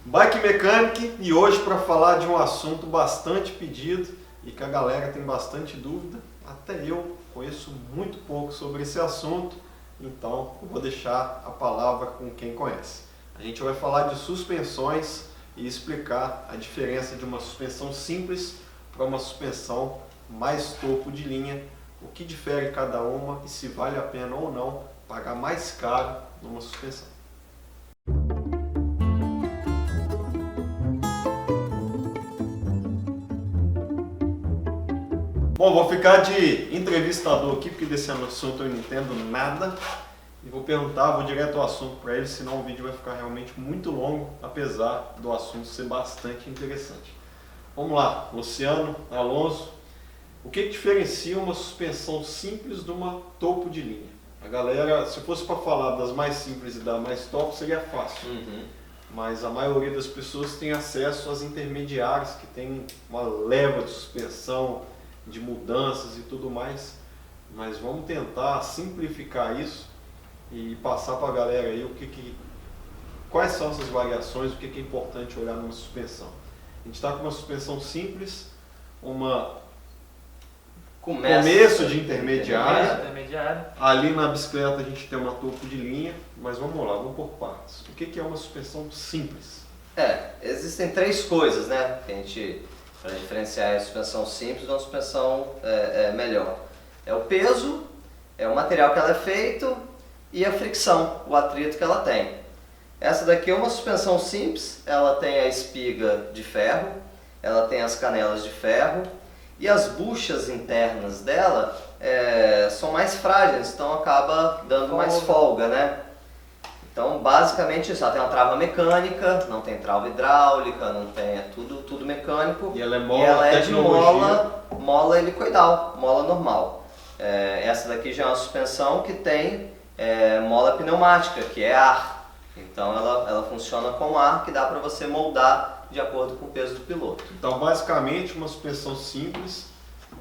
Bike Mechanic e hoje para falar de um assunto bastante pedido e que a galera tem bastante dúvida. Até eu conheço muito pouco sobre esse assunto, então eu vou deixar a palavra com quem conhece. A gente vai falar de suspensões e explicar a diferença de uma suspensão simples para uma suspensão mais topo de linha, o que difere cada uma e se vale a pena ou não pagar mais caro numa suspensão. Bom, vou ficar de entrevistador aqui, porque desse assunto eu não entendo nada. E vou vou direto ao assunto para ele, senão o vídeo vai ficar realmente muito longo, apesar do assunto ser bastante interessante. Vamos lá, Luciano, Alonso, o que diferencia uma suspensão simples de uma topo de linha? A galera, se fosse para falar das mais simples e das mais top, seria fácil. Mas a maioria das pessoas tem acesso às intermediárias, que tem uma leva de suspensão, de mudanças e tudo mais, mas vamos tentar simplificar isso e passar para a galera aí quais são essas variações, o que é importante olhar numa suspensão. A gente está com uma suspensão simples, começo de intermediária. Ali na bicicleta a gente tem uma topo de linha, mas vamos lá, vamos por partes. O que é uma suspensão simples? Existem três coisas, né, para diferenciar a suspensão simples de uma suspensão melhor. É o peso, é o material que ela é feito e a fricção, o atrito que ela tem. Essa daqui é uma suspensão simples, ela tem a espiga de ferro, ela tem as canelas de ferro e as buchas internas dela são mais frágeis, então acaba dando mais folga, né? Então, basicamente isso, ela tem uma trava mecânica, não tem trava hidráulica, não tem, tudo mecânico. E ela é de mola helicoidal, mola normal. Essa daqui já é uma suspensão que tem mola pneumática, que é ar. Então, ela funciona com ar, que dá para você moldar de acordo com o peso do piloto. Então, basicamente, uma suspensão simples,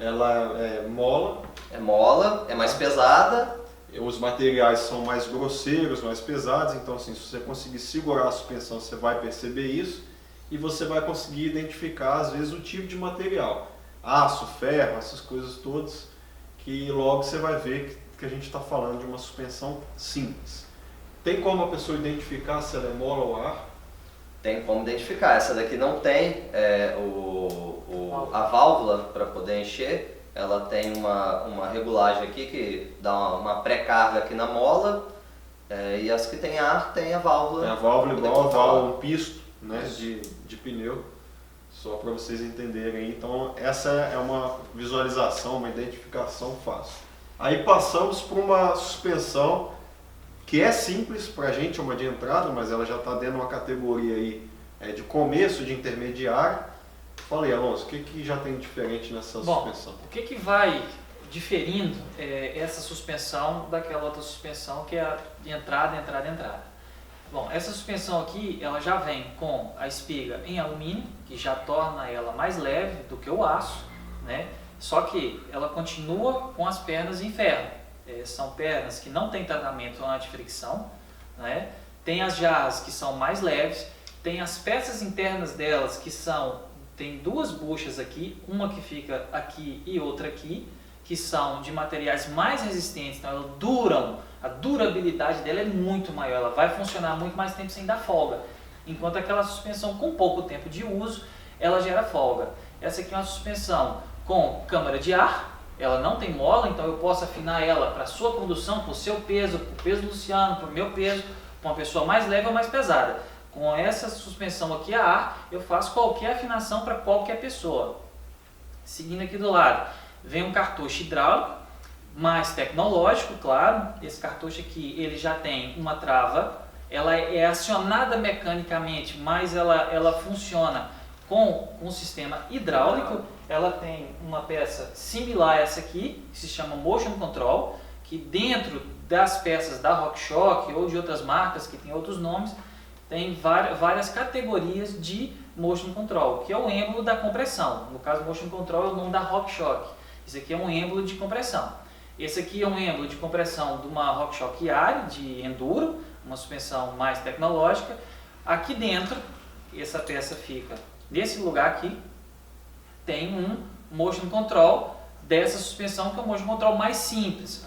ela é mola. É mola, é mais pesada. Os materiais são mais grosseiros, mais pesados, então assim, se você conseguir segurar a suspensão, você vai perceber isso e você vai conseguir identificar, às vezes, o tipo de material. Aço, ferro, essas coisas todas, que logo você vai ver que a gente está falando de uma suspensão simples. Tem como a pessoa identificar se ela é mola ou ar? Tem como identificar. Essa daqui não tem a válvula para poder encher. Ela tem uma regulagem aqui que dá uma pré-carga aqui na mola, e as que tem ar tem a válvula. Tem a válvula igual a válvula, um pisto, né, de pneu, só para vocês entenderem. Então essa é uma visualização, uma identificação fácil. Aí passamos para uma suspensão que é simples para a gente, uma de entrada, mas ela já está dentro de uma categoria aí, de começo, de intermediário. Fala aí, Alonso, o que já tem diferente nessa suspensão? O que vai diferindo essa suspensão daquela outra suspensão que é a de entrada? Bom, essa suspensão aqui, ela já vem com a espiga em alumínio, que já torna ela mais leve do que o aço, né? Só que ela continua com as pernas em ferro. São pernas que não têm tratamento anti-fricção, né? Tem as jarras que são mais leves, tem as peças internas delas que tem duas buchas aqui, uma que fica aqui e outra aqui, que são de materiais mais resistentes, então elas duram, a durabilidade dela é muito maior, ela vai funcionar muito mais tempo sem dar folga, enquanto aquela suspensão com pouco tempo de uso, ela gera folga. Essa aqui é uma suspensão com câmara de ar, ela não tem mola, então eu posso afinar ela para a sua condução, para o seu peso, para o peso do Luciano, para o meu peso, para uma pessoa mais leve ou mais pesada. Com essa suspensão aqui a ar, eu faço qualquer afinação para qualquer pessoa. Seguindo aqui do lado, vem um cartucho hidráulico, mais tecnológico, claro. Esse cartucho aqui, ele já tem uma trava, ela é acionada mecanicamente, mas ela funciona com um sistema hidráulico. Ela tem uma peça similar a essa aqui, que se chama Motion Control, que dentro das peças da RockShox ou de outras marcas que tem outros nomes, tem várias categorias de Motion Control, que é o êmbolo da compressão. No caso, Motion Control é o nome da RockShox. Esse aqui é um êmbolo de compressão. Esse aqui é um êmbolo de compressão de uma RockShox Yari, de Enduro, uma suspensão mais tecnológica. Aqui dentro essa peça fica nesse lugar aqui, tem um motion control dessa suspensão, que é o motion control mais simples.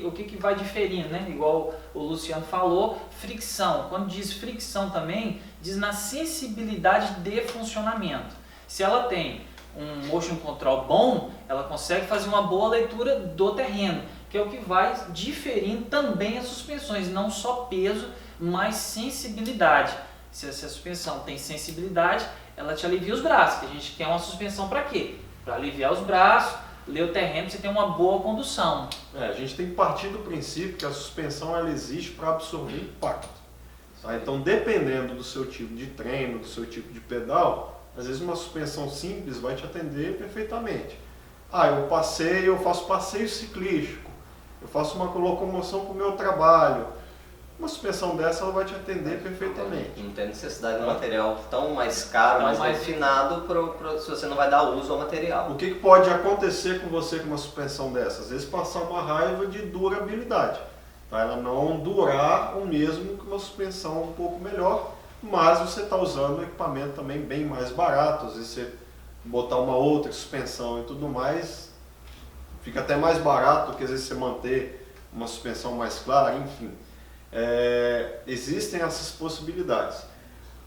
O que vai diferindo, né? Igual o Luciano falou, fricção. Quando diz fricção também, diz na sensibilidade de funcionamento. Se ela tem um motion control bom, ela consegue fazer uma boa leitura do terreno, que é o que vai diferindo também as suspensões, não só peso, mas sensibilidade. Se a suspensão tem sensibilidade, ela te alivia os braços, que a gente quer uma suspensão para quê? Para aliviar os braços, ler o terreno, você tem uma boa condução. A gente tem que partir do princípio que a suspensão ela existe para absorver impacto. Tá? Então, dependendo do seu tipo de treino, do seu tipo de pedal, às vezes uma suspensão simples vai te atender perfeitamente. Eu faço passeio ciclístico, eu faço uma locomoção para o meu trabalho. Uma suspensão dessa ela vai te atender perfeitamente. Não tem necessidade de um material tão mais caro, mais refinado, se você não vai dar uso ao material. O que pode acontecer com você com uma suspensão dessa? Às vezes passar uma raiva de durabilidade. Tá? Ela não durar o mesmo que uma suspensão um pouco melhor, mas você está usando um equipamento também bem mais barato. Às vezes você botar uma outra suspensão e tudo mais, fica até mais barato do que às vezes você manter uma suspensão mais clara, enfim. Existem essas possibilidades.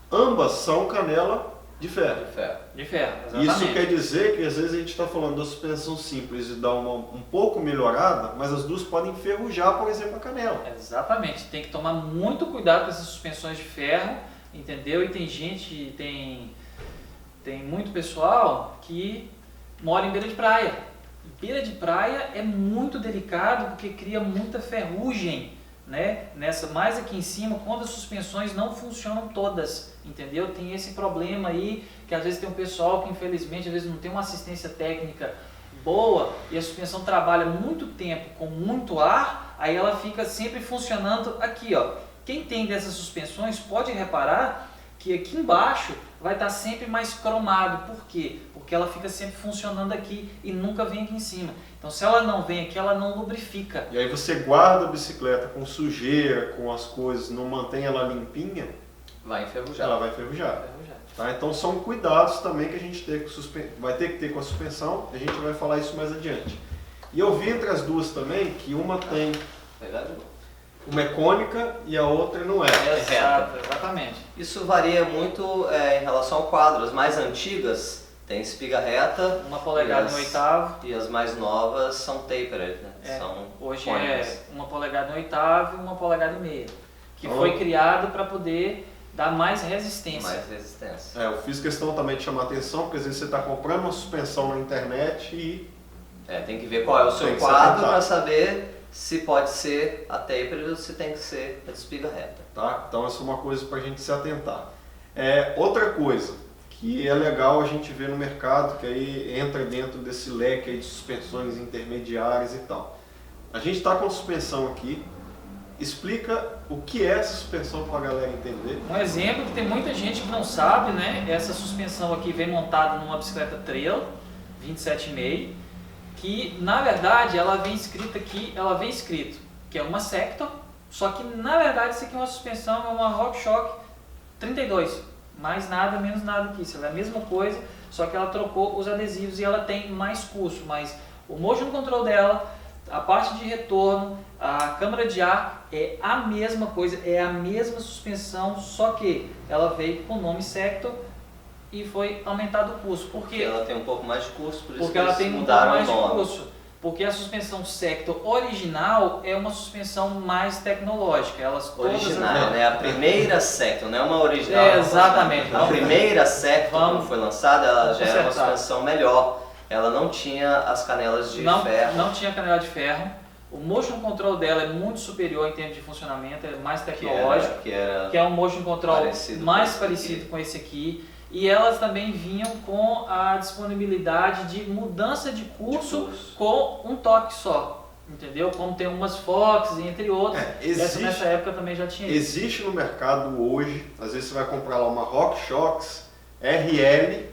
Ambas são canela de ferro. De ferro, exatamente. Isso quer dizer que às vezes a gente está falando da suspensão simples e dar um pouco melhorada, mas as duas podem enferrujar, por exemplo, a canela. Exatamente, tem que tomar muito cuidado com essas suspensões de ferro, entendeu? E tem gente, tem muito pessoal que mora em beira de praia. Beira de praia é muito delicado porque cria muita ferrugem, né? Mais aqui em cima, quando as suspensões não funcionam todas, entendeu? Tem esse problema aí, que às vezes tem um pessoal que infelizmente às vezes não tem uma assistência técnica boa e a suspensão trabalha muito tempo com muito ar, aí ela fica sempre funcionando aqui, ó. Quem tem dessas suspensões pode reparar que aqui embaixo vai estar sempre mais cromado. Por quê? Porque ela fica sempre funcionando aqui e nunca vem aqui em cima. Então se ela não vem aqui, ela não lubrifica. E aí você guarda a bicicleta com sujeira, com as coisas, não mantém ela limpinha, vai enferrujar. Ela vai enferrujar. Tá? Então são cuidados também que a gente vai ter que ter com a suspensão, a gente vai falar isso mais adiante. E eu vi entre as duas também que uma tem uma é cônica e a outra não é. Exato, exatamente. Isso varia muito em relação ao quadro. As mais antigas têm espiga reta, 1 polegada em oitavo. E as mais novas são tapered, né? São hoje cônicas. é 1 polegada em oitavo e 1 polegada e meia. Que foi criado para poder dar mais resistência. Mais resistência. Eu fiz questão também de chamar a atenção, porque às vezes você está comprando uma suspensão na internet e... tem que ver qual é o seu quadro para saber se pode ser a tapered ou se tem que ser a de espiga reta. Tá? Então essa é uma coisa para a gente se atentar. Outra coisa que é legal a gente ver no mercado, que aí entra dentro desse leque aí de suspensões intermediárias e tal. A gente está com a suspensão aqui. Explica o que é essa suspensão para a galera entender. Um exemplo que tem muita gente que não sabe, né? Essa suspensão aqui vem montada numa bicicleta trail 27,5, que na verdade ela vem escrita aqui, que é uma Sector, só que na verdade isso aqui é uma suspensão, é uma RockShox 32, mais nada, menos nada que isso. Ela é a mesma coisa, só que ela trocou os adesivos e ela tem mais curso, mas o motion control dela, a parte de retorno, a câmara de ar é a mesma coisa, é a mesma suspensão, só que ela veio com o nome Sector e foi aumentado o custo. Porque ela tem um pouco mais de custo, por isso porque que ela eles tem um pouco mudaram mais o de nome. custo. Porque a suspensão Sector original é uma suspensão mais tecnológica. Original, né? A primeira Sector, não é uma original. Exatamente. A primeira Sector, quando foi lançada, ela já era uma consertar. suspensão melhor. Ela não tinha as canelas de ferro. Não tinha canela de ferro. O motion control dela é muito superior em termos de funcionamento, é mais tecnológico. Que é um motion control mais parecido com esse aqui. E elas também vinham com a disponibilidade de mudança de curso com um toque só. Entendeu? Como tem umas Fox, entre outros. Nessa época também já tinha isso. Existe no mercado hoje, às vezes você vai comprar lá uma RockShox RL,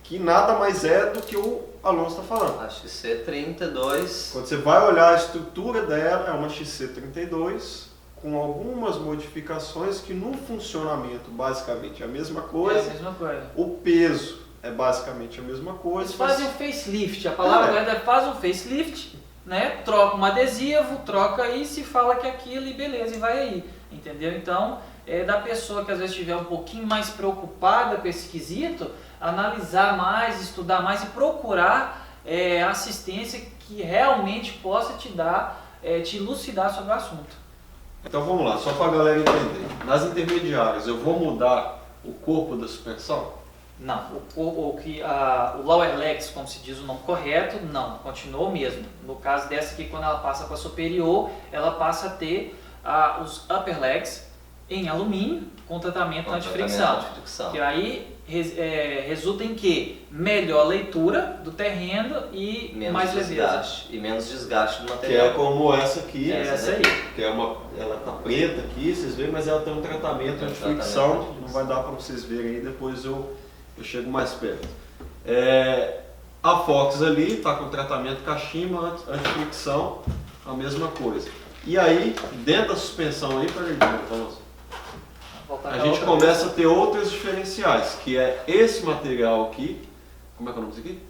que nada mais é do que o Alonso está falando. A XC32. Quando você vai olhar a estrutura dela, é uma XC32 com algumas modificações que no funcionamento basicamente é a mesma É a coisa. mesma coisa. O peso é basicamente a mesma coisa. Eles fazem um facelift, a palavra correta é faz um facelift, né? Troca um adesivo, troca isso e fala que é aquilo e beleza, e vai aí, entendeu? Então, é da pessoa que às vezes estiver um pouquinho mais preocupada com esse quesito, analisar mais, estudar mais e procurar assistência que realmente possa te dar, te elucidar sobre o assunto. Então vamos lá, só para a galera entender. Nas intermediárias eu vou mudar o corpo da suspensão? Não, o lower legs, como se diz o nome correto, não, continua o mesmo. No caso dessa aqui, quando ela passa para superior, ela passa a ter os upper legs em alumínio com tratamento antifricção. Que aí resulta em que? Melhor leitura do terreno e Menos mais leveza. desgaste. E menos desgaste do Que material. é como essa aqui, Essa aí. que é ela tá preta aqui, vocês veem, mas ela tem um tratamento Tem um anti-fricção, tratamento não vai dar para vocês verem aí, depois eu chego mais perto. A Fox ali está com tratamento Kashima, anti-fricção, a mesma coisa. E aí, dentro da suspensão aí, a gente começa a ter outros diferenciais, que é esse material aqui, como é que é o nome disso aqui?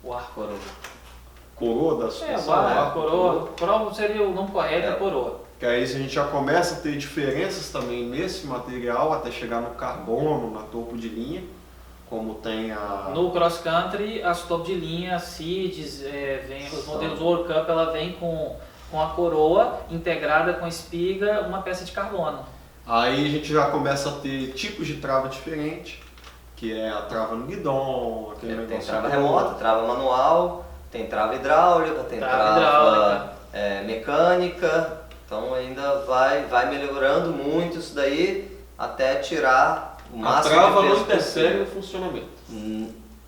O ar coroa. Coroa da O suspensão. ar coroa. Coroa seria o nome correto, é coroa. Que aí a gente já começa a ter diferenças também nesse material, até chegar no carbono, na topo de linha, como tem a... No cross country, as top de linha, a CIDs, os modelos World Cup, ela vem com a coroa integrada com a espiga, uma peça de carbono. Aí a gente já começa a ter tipos de trava diferentes, que é a trava no guidão, aquele Tem negócio. trava remota, trava manual, tem trava hidráulica, tem trava mecânica, então ainda vai melhorando muito isso daí até tirar o A máximo trava de não peso interfere no possível. funcionamento,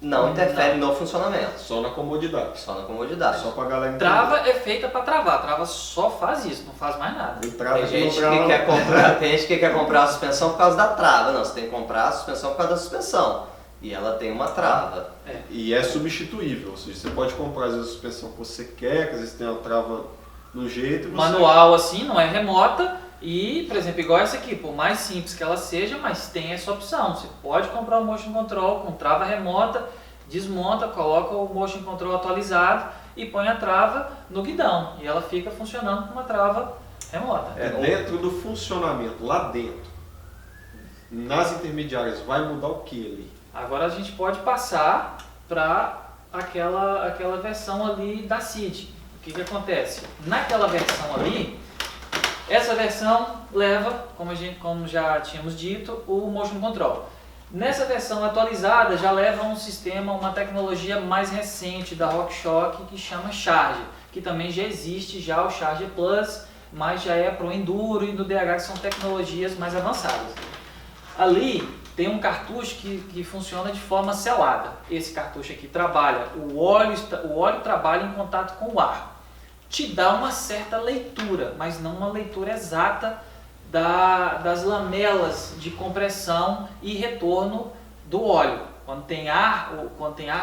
Não interfere no funcionamento, só na comodidade. só na comodidade. Só pra galera entender. Trava é feita para travar, trava só faz isso, não faz mais nada. Tem trava Tem que não gente trava, que não. quer comprar, tem gente que quer comprar a suspensão por causa da trava. Não, você tem que comprar a suspensão por causa da suspensão. E ela tem uma trava. E é substituível, ou seja, você pode comprar às vezes a suspensão que você quer, que às vezes tem uma trava no jeito e você... Manual assim, não é remota. E, por exemplo, igual essa aqui, por mais simples que ela seja, mas tem essa opção. Você pode comprar o Motion Control com trava remota, desmonta, coloca o Motion Control atualizado e põe a trava no guidão. E ela fica funcionando com uma trava remota. Dentro do funcionamento, lá dentro, nas intermediárias, vai mudar o que ali? Agora a gente pode passar para aquela versão ali da CID. O que acontece? Naquela versão ali, essa versão leva, como já tínhamos dito, o Motion Control. Nessa versão atualizada já leva um sistema, uma tecnologia mais recente da RockShox que chama Charge, que também já existe já o Charge Plus, mas já é para o Enduro e do DH, que são tecnologias mais avançadas. Ali tem um cartucho que funciona de forma selada. Esse cartucho aqui trabalha, o óleo trabalha em contato com o ar. Te dá uma certa leitura, mas não uma leitura exata das lamelas de compressão e retorno do óleo. Quando tem ar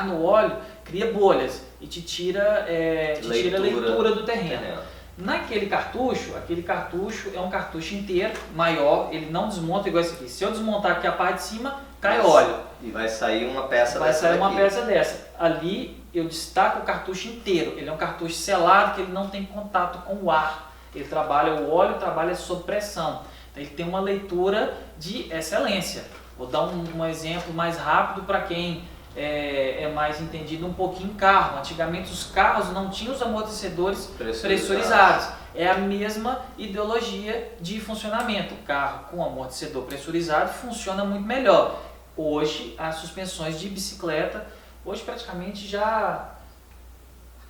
no óleo, cria bolhas e te tira a leitura do terreno. Naquele cartucho, aquele cartucho é um cartucho inteiro, maior, ele não desmonta igual esse aqui. Se eu desmontar aqui a parte de cima, cai óleo. E vai sair uma peça Vai dessa sair uma daqui. peça dessa. Ali eu destaco o cartucho inteiro. Ele é um cartucho selado que ele não tem contato com o ar. Ele trabalha, o óleo trabalha sob pressão. Então ele tem uma leitura de excelência. Vou dar um exemplo mais rápido para quem é mais entendido um pouquinho em carro. Antigamente os carros não tinham os amortecedores pressurizados. É a mesma ideologia de funcionamento. O carro com amortecedor pressurizado funciona muito melhor. Hoje as suspensões de bicicleta, hoje praticamente já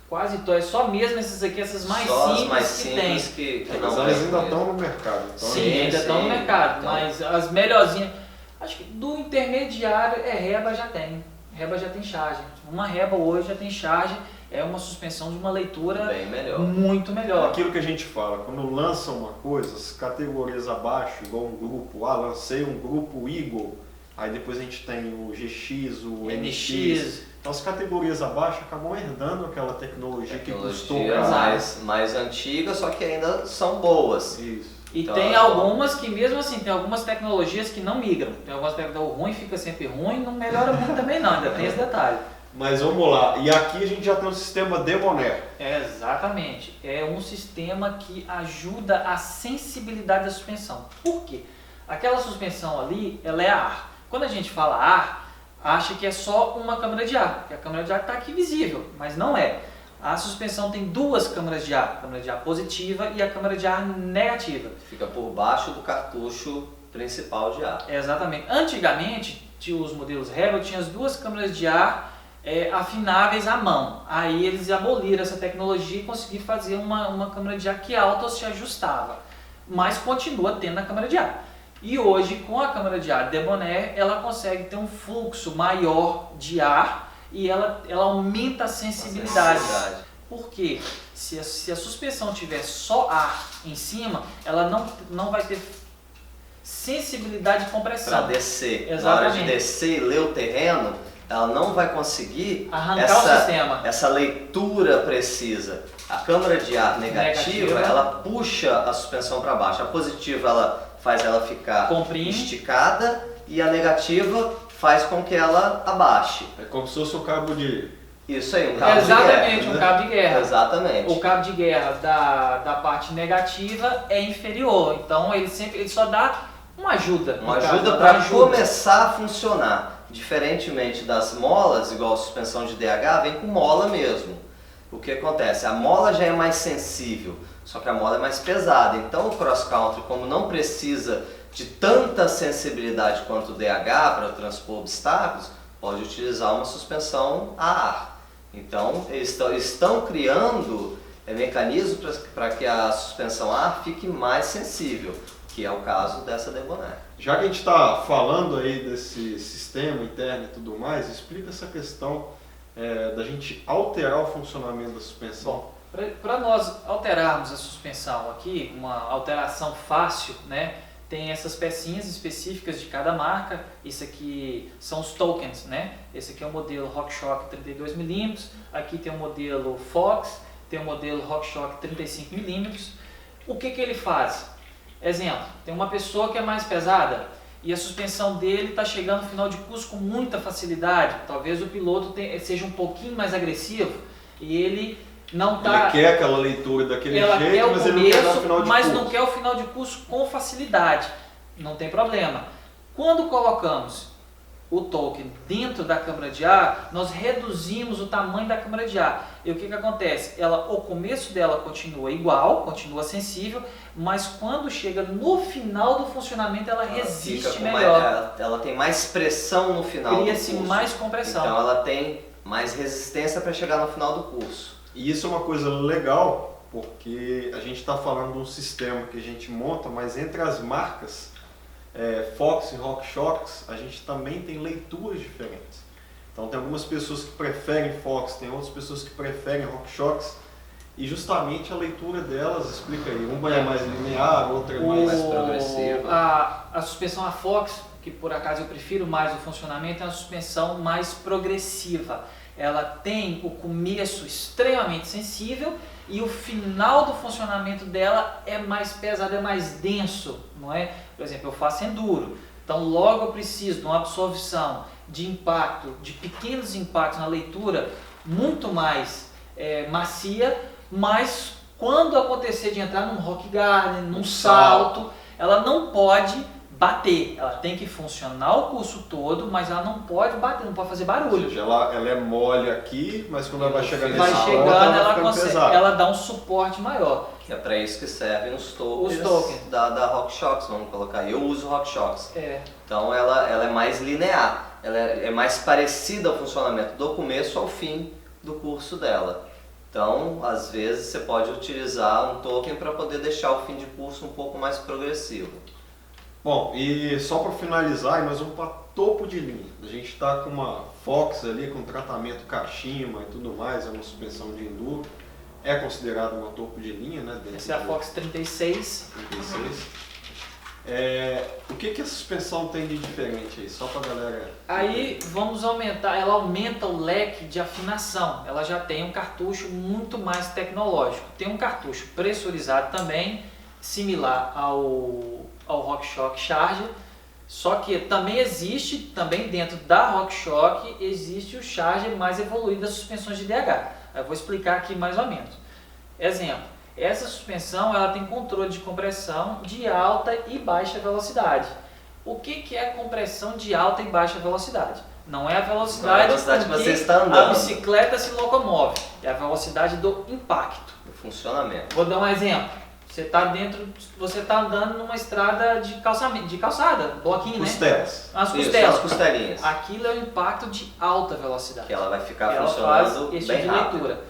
quase é só mesmo essas mais Só simples as mais que simples tem. que Mas não elas tem ainda mesmo. estão no mercado. Então Sim, ainda estão no sim. mercado, Então- mas as melhorzinhas, acho que do intermediário reba já tem. Reba já tem charge. Uma reba hoje já tem charge, é uma suspensão de uma leitura Bem melhor. muito melhor. Aquilo que a gente fala, quando lança uma coisa, as categorias abaixo, igual um grupo, lancei um grupo Eagle, aí depois a gente tem o GX, o NX. Então as categorias abaixo acabam herdando aquela tecnologia que custou Tecnologias caro. mais antigas, só que ainda são boas. Isso. E Então, tem algumas que mesmo assim, tem algumas tecnologias que não migram. Tem algumas tecnologias, o ruim fica sempre ruim, não melhora muito também não, ainda tem esse detalhe. Mas vamos lá, e aqui a gente já tem um sistema Debonair. Exatamente, é um sistema que ajuda a sensibilidade da suspensão. Por quê? Aquela suspensão ali, ela é ar. Quando a gente fala ar, acha que é só uma câmara de ar, porque a câmara de ar está aqui visível, mas não é. A suspensão tem duas câmaras de ar, a câmara de ar positiva e a câmara de ar negativa. Fica por baixo do cartucho principal de ar. Exatamente. Antigamente, os modelos Rebel tinham as duas câmaras de ar afináveis à mão. Aí eles aboliram essa tecnologia e conseguiram fazer uma câmara de ar que auto se ajustava, mas continua tendo a câmara de ar. E hoje, com a câmara de ar Debonair, ela consegue ter um fluxo maior de ar e ela aumenta a sensibilidade. Por quê? Se a suspensão tiver só ar em cima, ela não vai ter sensibilidade de compressão. Para descer. Exatamente. Na hora de descer e ler o terreno, ela não vai conseguir arrancar o sistema. Essa leitura precisa. A câmara de ar negativa, ela puxa a suspensão para baixo. A positiva, ela faz ela ficar esticada e a negativa faz com que ela abaixe. É como se fosse um cabo de... Isso aí, um cabo Exatamente, de guerra. um cabo de guerra. Exatamente. O cabo de guerra da parte negativa é inferior, então ele só dá uma ajuda. Uma ajuda para começar a funcionar. Diferentemente das molas, igual a suspensão de DH, vem com mola mesmo. O que acontece? A mola já é mais sensível, só que a mola é mais pesada. Então o cross country, como não precisa de tanta sensibilidade quanto o DH para transpor obstáculos, pode utilizar uma suspensão a ar. Então eles estão criando mecanismos para que a suspensão a ar fique mais sensível, que é o caso dessa Debonair. Já que a gente está falando aí desse sistema interno e tudo mais, explica essa questão da gente alterar o funcionamento da suspensão. Para nós alterarmos a suspensão aqui, uma alteração fácil, né? Tem essas pecinhas específicas de cada marca. Isso aqui são os tokens, né? Esse aqui é o modelo RockShox 32mm, aqui tem o modelo Fox, tem o modelo RockShox 35mm. O que ele faz? Exemplo, tem uma pessoa que é mais pesada e a suspensão dele está chegando no final de curso com muita facilidade. Talvez o piloto seja um pouquinho mais agressivo e ele não está... Ele quer aquela leitura daquele jeito, mas ele não quer o final de curso. Não quer o final de curso com facilidade. Não tem problema. Quando colocamos o token dentro da câmara de ar, nós reduzimos o tamanho da câmara de ar. E o que acontece? O começo dela continua igual, continua sensível, mas quando chega no final do funcionamento, ela resiste melhor. Ela tem mais pressão no final do curso. Cria-se mais compressão. Então ela tem mais resistência para chegar no final do curso. E isso é uma coisa legal, porque a gente está falando de um sistema que a gente monta, mas entre as marcas Fox e RockShox, a gente também tem leituras diferentes. Então tem algumas pessoas que preferem Fox, tem outras pessoas que preferem RockShox, e justamente a leitura delas, explica aí, uma é mais linear, outra é mais progressiva. A suspensão a Fox, que por acaso eu prefiro mais o funcionamento, é uma suspensão mais progressiva. Ela tem o começo extremamente sensível e o final do funcionamento dela é mais pesado, é mais denso, não é? Por exemplo, eu faço enduro, então logo eu preciso de uma absorção de impacto, de pequenos impactos na leitura, muito mais macia, mas quando acontecer de entrar num rock garden, num salto, ela não pode bater, ela tem que funcionar o curso todo, mas ela não pode bater, não pode fazer barulho. Ou seja, ela é mole aqui, mas quando ela vai chegar nesse ponto, ela consegue, ela dá um suporte maior. Que é para isso que servem os tokens da RockShox, vamos colocar aí. Eu uso RockShox. Então ela é mais linear, ela é mais parecida ao funcionamento do começo ao fim do curso dela. Então, às vezes você pode utilizar um token para poder deixar o fim de curso um pouco mais progressivo. Bom, e só para finalizar, nós vamos para topo de linha. A gente está com uma Fox ali com tratamento Kashima e tudo mais, é uma suspensão de enduro. É considerada uma topo de linha, né? Essa é a Fox 36. 36. O que a suspensão tem de diferente aí? Só para a galera... Aí vamos aumentar, ela aumenta o leque de afinação. Ela já tem um cartucho muito mais tecnológico. Tem um cartucho pressurizado também, similar ao RockShox Charger, só que também existe, também dentro da RockShox, existe o Charger mais evoluído das suspensões de DH. Eu vou explicar aqui mais ou menos. Exemplo, essa suspensão ela tem controle de compressão de alta e baixa velocidade. O que é compressão de alta e baixa velocidade? Não é a velocidade que você que está a andando. bicicleta se locomove, é a velocidade do impacto. O funcionamento. Vou dar um exemplo. Você está andando numa estrada de calçada, bloquinho, né? Costelas. As Isso, costelas. as costelinhas. Aquilo é o impacto de alta velocidade. Que ela vai ficar Ela funcionando faz esse bem tipo de rápido. leitura.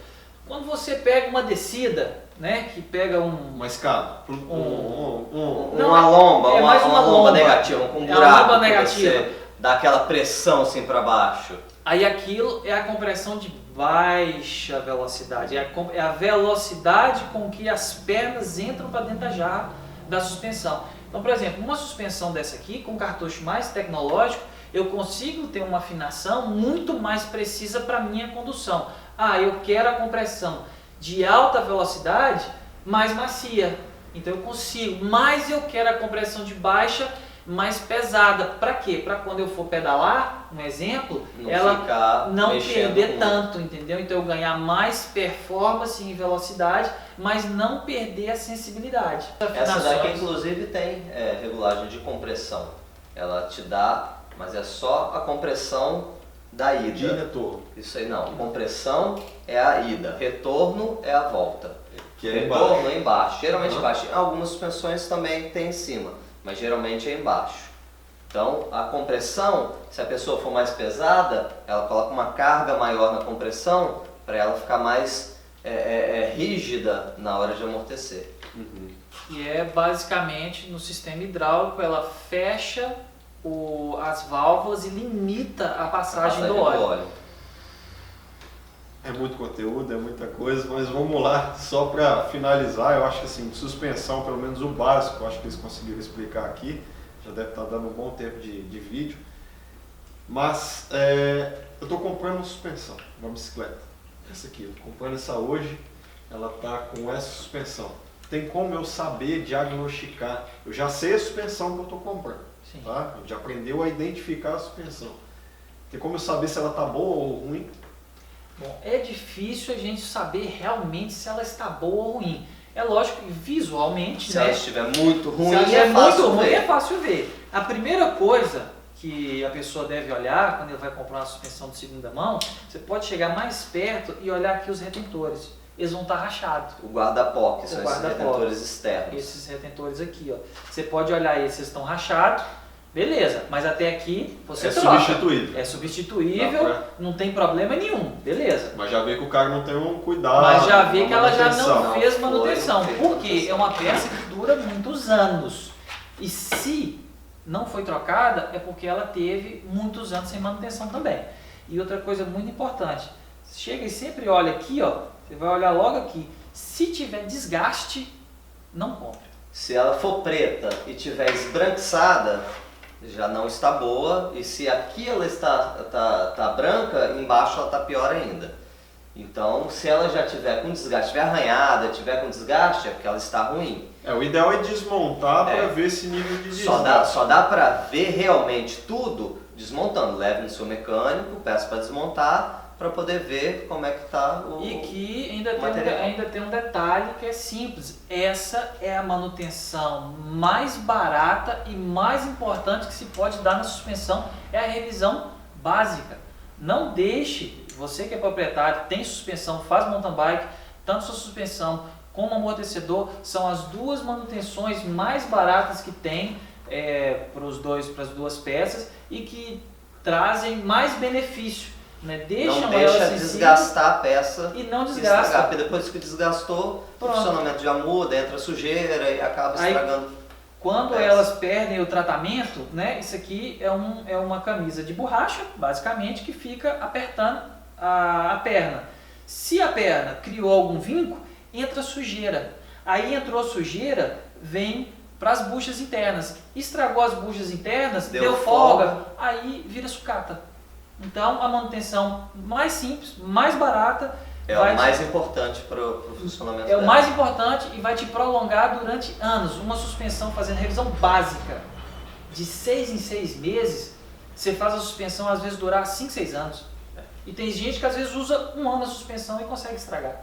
Quando você pega uma descida, né, que pega Uma escada. Não, Uma lomba, é mais uma lomba lomba. negativa, com um É uma buraco lomba que negativa. você dá aquela pressão assim para baixo. Aí aquilo é a compressão de baixa velocidade, é a velocidade com que as pernas entram para dentro da jarra da suspensão. Então, por exemplo, uma suspensão dessa aqui, com cartucho mais tecnológico, eu consigo ter uma afinação muito mais precisa para minha condução. Ah, eu quero a compressão de alta velocidade mais macia, então eu consigo, mas eu quero a compressão de baixa mais pesada. Para quê? Para quando eu for pedalar, um exemplo, Não ela ficar não mexendo perder com- tanto, entendeu? Então eu ganhar mais performance em velocidade, mas não perder a sensibilidade. Essa daqui inclusive tem regulagem de compressão. Ela te dá, mas é só a compressão da ida. De retorno. Isso aí não. Compressão é a ida. Retorno é a volta. Que é Retorno embaixo. é embaixo. Geralmente Uhum. embaixo. Algumas suspensões também tem em cima, mas geralmente é embaixo. Então a compressão, se a pessoa for mais pesada, ela coloca uma carga maior na compressão para ela ficar mais rígida na hora de amortecer. Uhum. E é basicamente no sistema hidráulico, ela fecha as válvulas e limita a passagem do óleo. É muito conteúdo, é muita coisa, mas vamos lá, só para finalizar, eu acho que assim, de suspensão, pelo menos o básico, eu acho que eles conseguiram explicar aqui, já deve estar dando um bom tempo de vídeo, mas eu estou comprando uma suspensão, uma bicicleta, essa aqui, eu tô comprando essa hoje, ela está com essa suspensão. Tem como eu saber diagnosticar, eu já sei a suspensão que eu estou comprando, Sim. tá? A gente já aprendeu a identificar a suspensão. Tem como eu saber se ela está boa ou ruim? Bom, é difícil a gente saber realmente se ela está boa ou ruim. É lógico que visualmente, Se né? ela estiver muito ruim, Se ela é é fácil muito ruim, ver. é fácil ver. A primeira coisa que a pessoa deve olhar quando ele vai comprar uma suspensão de segunda mão, você pode chegar mais perto e olhar aqui os retentores. Eles vão estar rachados. O guarda-pó, que são O esses guarda-pó. retentores externos. Esses retentores aqui, ó. Você pode olhar eles, eles estão rachados, beleza. Mas até aqui você É troca. substituível. É substituível, Dá pra- não tem problema nenhum, beleza. Mas já vê que o cara não tem um cuidado. Mas já vê uma que ela já manutenção. não fez Foi manutenção, feita porque manutenção. é uma peça que dura muitos anos. E se não foi trocada, é porque ela teve muitos anos sem manutenção também. E outra coisa muito importante, chega e sempre olha aqui, ó, você vai olhar logo aqui. Se tiver desgaste, não compre. Se ela for preta e tiver esbranquiçada, já não está boa. E se aqui ela está branca, embaixo ela está pior ainda. Então, se ela já tiver com desgaste, tiver arranhada, tiver com desgaste, é porque ela está ruim. O ideal é desmontar É. para ver esse nível de Só desgaste. dá para ver realmente tudo desmontando. Leve no seu mecânico, peça para desmontar, para poder ver como é que está o... E que material. ainda tem um detalhe que é simples. Essa é a manutenção mais barata e mais importante que se pode dar na suspensão, é a revisão básica. Não deixe, você que é proprietário, tem suspensão, faz mountain bike, tanto sua suspensão como amortecedor, são as duas manutenções mais baratas que tem para as duas peças e que trazem mais benefício. Né? Deixam Não ela deixa sensível desgastar a peça e não e desgasta. estragar, porque depois que desgastou, o Pronto. funcionamento já muda, entra sujeira e acaba Aí, estragando. Quando peça. elas perdem o tratamento, né, isso aqui é uma camisa de borracha, basicamente, que fica apertando a perna. Se a perna criou algum vinco, entra sujeira. Aí entrou sujeira, vem para as buchas internas. Estragou as buchas internas, Deu deu folga, folga. aí vira sucata. Então, a manutenção mais simples, mais barata, É o mais importante para o funcionamento É o dela. mais importante e vai te prolongar durante anos. Uma suspensão fazendo revisão básica de 6 em 6 meses, você faz a suspensão às vezes durar 5, 6 anos. E tem gente que às vezes usa um ano a suspensão e consegue estragar.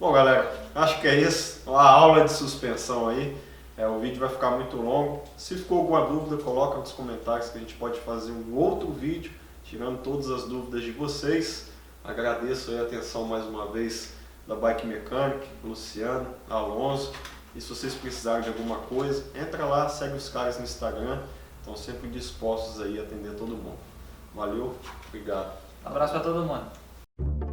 Bom, galera, acho que é isso. Uma aula de suspensão aí. O vídeo vai ficar muito longo. Se ficou alguma dúvida, coloca nos comentários que a gente pode fazer um outro vídeo tirando todas as dúvidas de vocês. Agradeço aí a atenção mais uma vez da Bike Mechanic, Luciano, Alonso. E se vocês precisarem de alguma coisa, entra lá, segue os caras no Instagram. Estão sempre dispostos aí a atender todo mundo. Valeu, obrigado. Um abraço para todo mundo.